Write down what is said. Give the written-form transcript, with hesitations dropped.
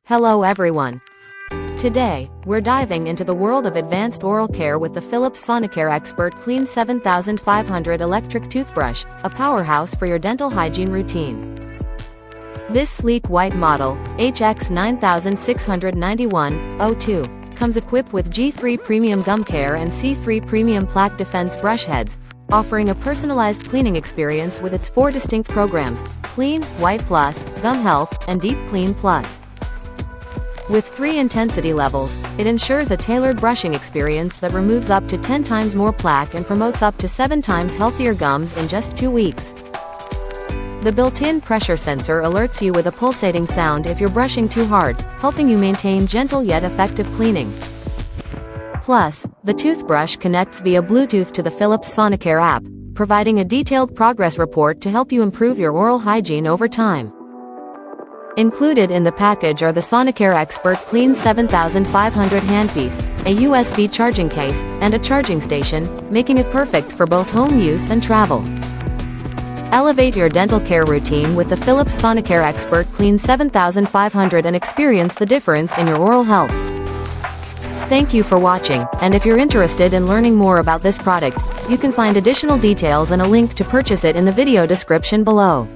Hello everyone. Today, we're diving into the world of advanced oral care with the Philips Sonicare ExpertClean 7500 Electric Toothbrush, a powerhouse for your dental hygiene routine. This sleek white model, HX9691-02, comes equipped with G3 Premium Gum Care and C3 Premium Plaque Defense brush heads, offering a personalized cleaning experience with its 4 distinct programs: Clean, White Plus, Gum Health, and Deep Clean Plus. With 3 intensity levels, it ensures a tailored brushing experience that removes up to 10 times more plaque and promotes up to 7 times healthier gums in just 2 weeks. The built-in pressure sensor alerts you with a pulsating sound if you're brushing too hard, helping you maintain gentle yet effective cleaning. Plus, the toothbrush connects via Bluetooth to the Philips Sonicare app, providing a detailed progress report to help you improve your oral hygiene over time. Included in the package are the Sonicare ExpertClean 7500 handpiece, a USB charging case, and a charging station, making it perfect for both home use and travel. Elevate your dental care routine with the Philips Sonicare ExpertClean 7500 and experience the difference in your oral health. Thank you for watching, and if you're interested in learning more about this product, you can find additional details and a link to purchase it in the video description below.